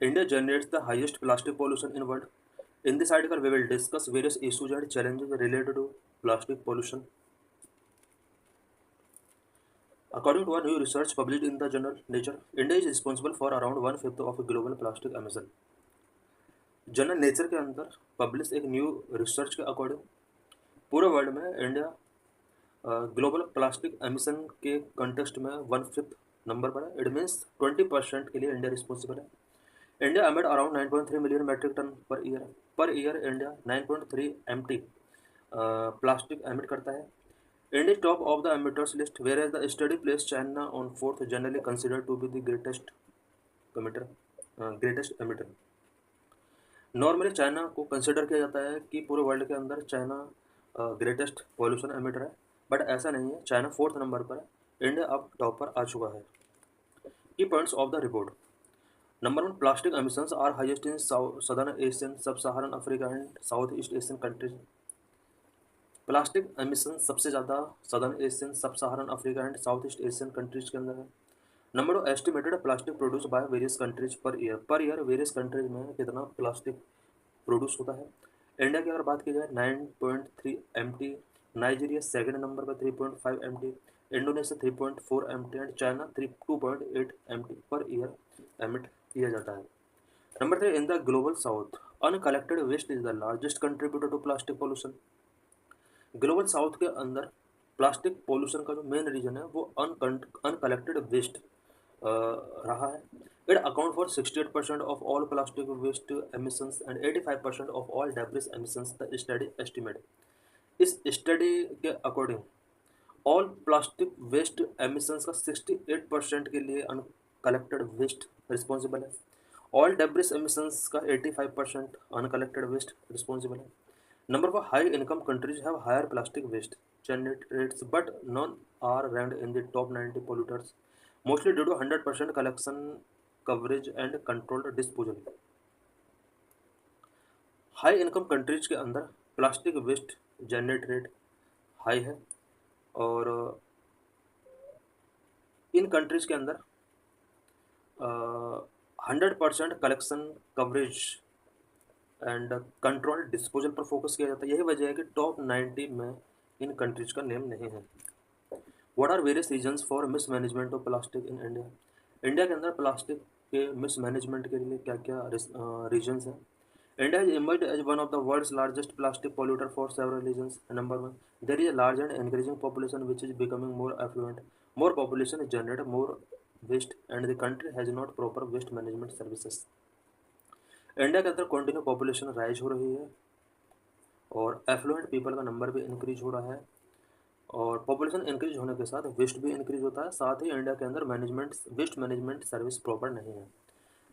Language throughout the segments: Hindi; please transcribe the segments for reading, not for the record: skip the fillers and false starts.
India generates the highest plastic pollution in world. In this article, we will discuss various issues and challenges related to plastic pollution. According to a new research published in the journal Nature, India is responsible for around one fifth of global plastic emission. Journal Nature के अंदर पब्लिश एक न्यू रिसर्च के अकॉर्डिंग पूरे वर्ल्ड में इंडिया ग्लोबल प्लास्टिक एमिशन के कंटेस्ट में वन फिफ्थ नंबर पर है. इट मीन्स 20% के लिए इंडिया रिस्पॉन्सिबल है. India emit around 9.3 million metric ton per year India 9.3 MT plastic emit करता है. India top of the emitters list whereas the study place China on fourth generally considered to be the greatest emitter. Normally China को कंसिडर किया जाता है कि पूरे वर्ल्ड के अंदर चाइना ग्रेटेस्ट पॉल्यूशन एमिटर है, बट ऐसा नहीं है. चाइना फोर्थ नंबर पर है, इंडिया अब टॉप पर आ चुका है. Key points of the report. Number one, plastic emissions are highest in southern Asian, sub Saharan Africa and south east Asian countries. Plastic emission सबसे ज़्यादा southern Asian, sub Saharan Africa and south east Asian countries के अंदर है. Number two, estimated plastic produce by various countries per year various countries में कितना प्लास्टिक प्रोड्यूस होता है. इंडिया की अगर बात की जाए 9.3 MT, नाइजीरिया सेकंड नंबर पर 3.5 MT, Indonesia 3.4 MT and China 2.8 MT per year emit किया जाता है. Number three, in the global south uncollected waste is the largest contributor to plastic pollution. Global south के अंदर प्लास्टिक पोल्यूशन का जो मेन रीजन है वो अनकलेक्टेड वेस्ट रहा है. It account for 68% of all plastic waste emissions and 85% of all debris emissions, the study estimate. इस स्टडी के according all plastic waste emissions का 68% के लिए अनकलेक्टेड वेस्ट रिस्पॉन्सिबल है. ऑल डेब्रिस एमिशंस का 85% अनकलेक्टेड वेस्ट रिस्पॉन्सिबल है. Number of high income countries have higher plastic waste generate rates, but none are ranked in the top 90 polluters, mostly due to 100% collection coverage and controlled disposal. High income countries के अंदर plastic waste generate rate high है, और इन कंट्रीज के अंदर 100% collection coverage and control disposal पर फोकस किया जाता है. यही वजह है कि टॉप 90 में इन कंट्रीज का नेम नहीं है. What are various reasons for mismanagement of plastic in India. India के अंदर प्लास्टिक के मिसमैनेजमेंट के लिए क्या क्या रीजंस हैं. India has emerged as one of the world's largest plastic polluter for several reasons. Number one, there is a large and increasing population which is becoming more affluent. More population generates more waste and the country has not proper waste management services. India के अंदर कंटिन्यू पॉपुलेशन राइज हो रही है और एफ्लुएंट पीपल का नंबर भी इंक्रीज हो रहा है, और पॉपुलेशन इंक्रीज होने के साथ वेस्ट भी इंक्रीज होता है. साथ ही इंडिया के अंदर वेस्ट मैनेजमेंट सर्विस प्रॉपर नहीं है.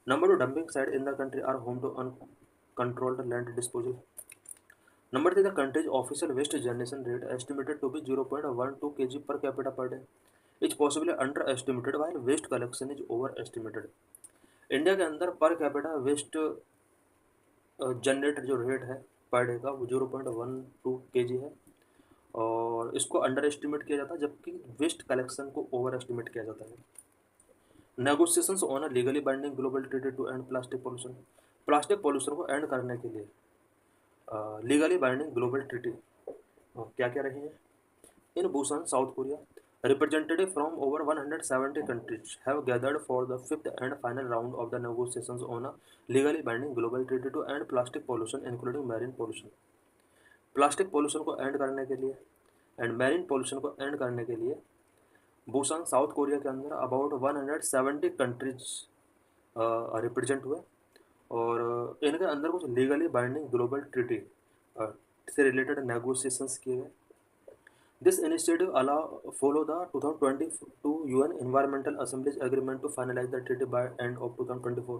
Number two, dumping site in the country are home to uncontrolled land disposal. Number three, the country's official waste generation rate estimated to be 0.12 kg per capita per day is possibly underestimated while waste collection is overestimated. India के अंदर पर कैपिटा वेस्ट जनरेट जो रेट है पर डे का वो 0.12 kg है, और इसको अंडर एस्टिमेट किया जाता है, जबकि वेस्ट कलेक्शन को ओवर एस्टिमेट किया जाता है. Negotiations on a legally binding global treaty to end plastic pollution. Plastic pollution को एंड करने के लिए लीगली बाइंडिंग ग्लोबल ट्रीटी क्या क्या रही है. In Busan South Korea, representatives from over 170 countries have gathered for the fifth and final round of the negotiations on a legally binding global treaty to end plastic pollution, including marine pollution. Plastic pollution को एंड करने के लिए एंड मैरीन पोल्यूशन को एंड करने के लिए बुसान साउथ कोरिया के अंदर अबाउट 170 कंट्रीज रिप्रेजेंट हुए, और इनके अंदर कुछ लीगली बाइंडिंग ग्लोबल ट्रीटी से रिलेटेड नेगोशिएशंस किए गए. This initiative follow the 2022 UN Environmental Assembly's agreement to finalize the treaty by end of 2024.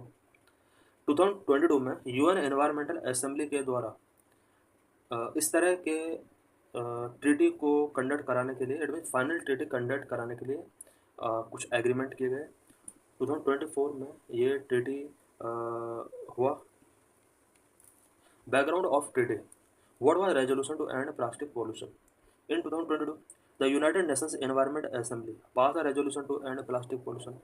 2022 में UN Environmental Assembly के द्वारा इस तरह के ट्रीटी को कंडक्ट कराने के लिए, it mean final treaty conduct कराने के लिए कुछ एग्रीमेंट किए गए. 2024 में ये ट्रीटी हुआ. Background of treaty. What was resolution to end plastic pollution. In 2022, the United Nations Environment Assembly passed a resolution to end plastic pollution.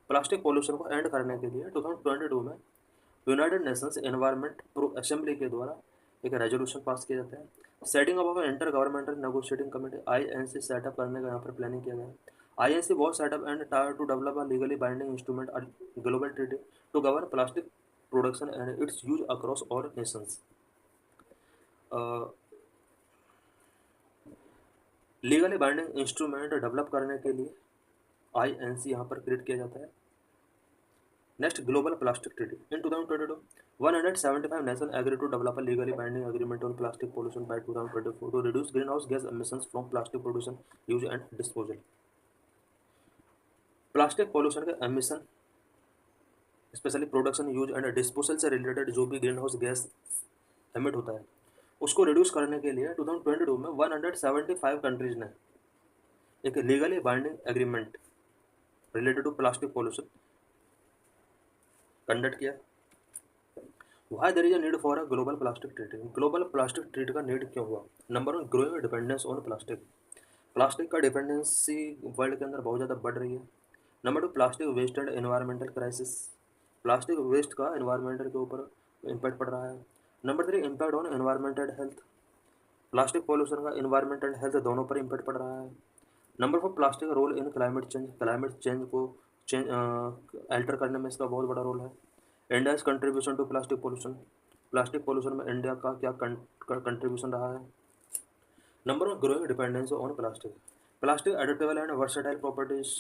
Plastic pollution को एंड करने के लिए 2022 में United Nations environment pro assembly के द्वारा एक रेजोल्यूशन पास किया जाता है। Setting up of intergovernmental negotiating committee INC setup करने का यहाँ पर प्लानिंग किया गया है। INC was setup and tire to develop a legally binding instrument global treaty to govern plastic production and its use across all nations. Legally binding instrument develop करने के लिए आईएनसी यहाँ पर क्रिएट किया जाता है। Next, global plastic treaty in 2022 175 nations agreed to develop a legally binding agreement on plastic pollution by 2024 to reduce greenhouse gas emissions from plastic production, use and disposal। Plastic pollution के emission specially production, use and disposal से रिलेटेड जो भी ग्रीन हाउस गैस एमिट होता है उसको रिड्यूस करने के लिए 2022 में 175 कंट्रीज ने एक legally binding agreement related to plastic pollution conduct किया। Why there is a need for a global plastic treaty. Global plastic treaty का नीड क्यों हुआ? Number one, growing dependence on plastic. Plastic का डिपेंडेंसी वर्ल्ड के अंदर बहुत ज़्यादा बढ़ रही है। Number two, plastic waste and environmental crisis. Plastic waste का एनवायरमेंटल के ऊपर इम्पैक्ट पड़ रहा है। Number three, impact on environment and health. Plastic pollution का एनवायरमेंट एंड हेल्थ दोनों पर इम्पैक्ट पड़ रहा है। Number four, plastic role in climate change. Climate change को अल्टर करने में इसका बहुत बड़ा रोल है। India contribution to plastic pollution. Plastic pollution में इंडिया का क्या कंट्रीब्यूशन रहा है? Number one, growing dependence on plastic. Plastic adaptable and versatile properties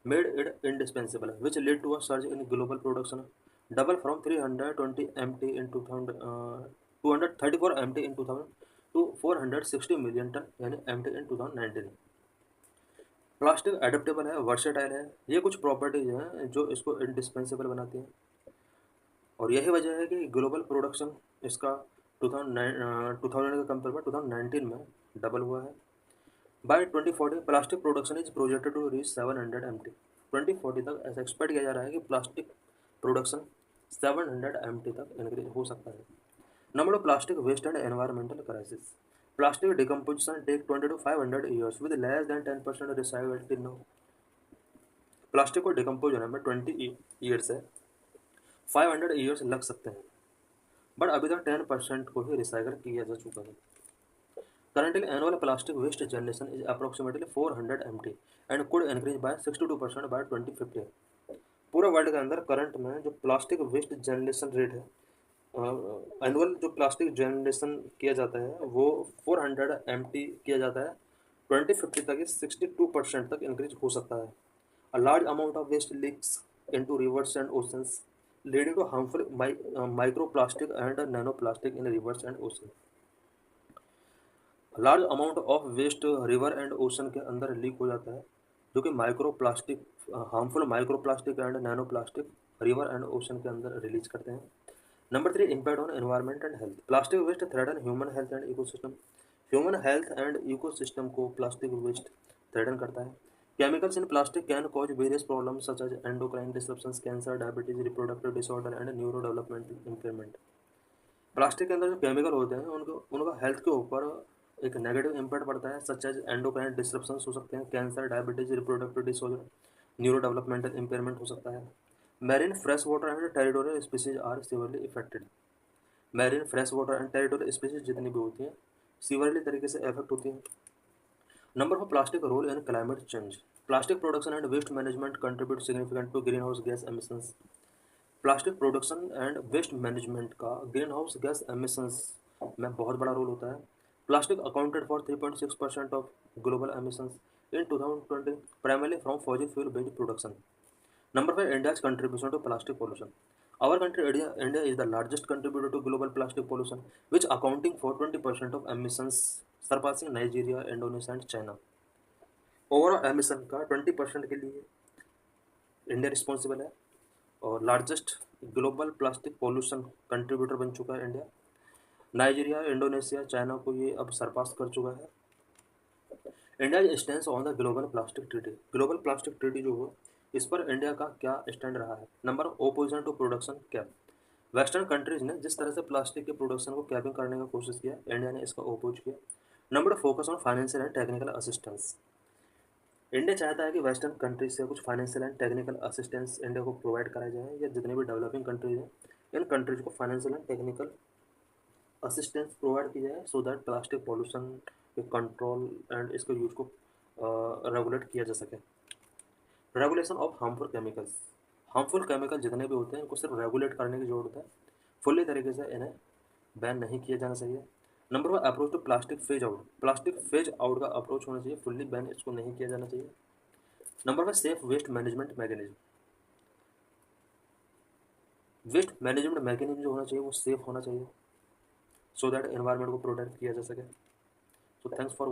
made it indispensable, which led to a surge in global production, double from 320 mt in 2000, 234 mt in 2000 to 460 million ton यानी mt in 2019। प्लास्टिक एडेप्टेबल है, वर्सेटाइल है, ये कुछ प्रॉपर्टीज हैं जो इसको इंडिस्पेंसेबल बनाती हैं और यही वजह है कि ग्लोबल प्रोडक्शन इसका 2000 के कंपेयर में 2019 में डबल हुआ है। By 2040 plastic production is projected to reach 700 mt। 2040 तक ऐसा एक्सपेक्ट किया जा रहा है कि प्लास्टिक प्रोडक्शन 700 mt तक इंक्रीज हो सकता है। Number of plastic waste and environmental crisis. Plastic decomposition take 20 to 500 years with less than 10% recycle till now. Plastic को डिकम्पोज होने में 20 ईयर्स है, 500 ईयर्स लग सकते हैं, बट अभी तक 10% को ही रिसाइकल किया जा चुका है। Currently, annual plastic waste generation is approximately 400 mt and could increase by 62% by 2050। पूरे वर्ल्ड के अंदर करंट में जो प्लास्टिक वेस्ट जनरेशन रेट है, एनुअल जो प्लास्टिक जनरेशन किया जाता है वो 400 mt किया जाता है। 2050 तक ये 62% तक इंक्रीज हो सकता है। A large amount of waste leaks into rivers and oceans, leading to harmful microplastic and nanoplastic in rivers and oceans। Large amount of waste river and ocean के अंदर लीक हो जाता है जो कि micro plastic, harmful micro plastic and nano plastic river and ocean के अंदर रिलीज करते हैं। Number three, impact on environment and health. Plastic waste threaten human health and ecosystem. Human health and ecosystem को प्लास्टिक वेस्ट थ्रेटन करता है। Chemicals in plastic can cause various problems such as endocrine disruptions, cancer, diabetes, reproductive disorder and neuro developmental impairment. Plastic के अंदर जो केमिकल होते हैं उनका हेल्थ के ऊपर एक नेगेटिव इम्पैक्ट पड़ता है, सच एज एंडोक्राइन डिसरप्शंस हो सकते हैं, cancer, diabetes, reproductive disorder, neuro developmental impairment हो सकता है। Marine fresh water and territorial species are severely affected. Marine fresh water and territorial species जितनी भी होती हैं सीवरली तरीके से इफेक्ट होती हैं। Number four, plastic role in climate change. Plastic production and waste management contribute significant to greenhouse gas emissions. Plastic production and waste management का ग्रीन हाउस गैस एमिशंस में बहुत बड़ा रोल होता है। Plastic accounted for 3.6% of global emissions in 2020 primarily from fossil fuel based production। Number 5, India's contribution to plastic pollution। Our country, India is the largest contributor to global plastic pollution, which accounting for 20% of emissions, surpassing Nigeria, Indonesia and China। Overall emission का 20% के लिए इंडिया रिस्पॉन्सिबल है और largest global plastic pollution contributor बन चुका है इंडिया। नाइजीरिया, इंडोनेशिया, चाइना को ये अब सरपास कर चुका है। India stands on the global plastic treaty. Global plastic treaty जो हो इस पर इंडिया का क्या स्टैंड रहा है? Number, opposition to production cap. Western countries ने जिस तरह से प्लास्टिक के प्रोडक्शन को कैपिंग करने का कोशिश किया, इंडिया ने इसका ओपोज किया। Number, focus on financial and technical assistance. India चाहता है कि वेस्टर्न कंट्रीज से कुछ financial and technical assistance India को प्रोवाइड कराया जाए या जितने भी डेवलपिंग कंट्रीज हैं इन कंट्रीज को financial and technical assistance provide की जाए सो दैट प्लास्टिक पॉल्यूशन के कंट्रोल एंड इसके यूज को रेगुलेट किया जा सके। Regulation of harmful chemicals, harmful chemical जितने भी होते हैं इनको सिर्फ रेगुलेट करने की जरूरत है, फुल्ली तरीके से इन्हें बैन नहीं किया जाना चाहिए। Number one, approach to plastic phase out, plastic phase out का अप्रोच होना चाहिए, फुल्ली बैन इसको नहीं किया जाना चाहिए। Number one, safe waste management mechanism, waste management mechanism जो होना चाहिए वो सेफ होना चाहिए सो दैट एनवायरनमेंट को प्रोटेक्ट किया जा सके। So thanks for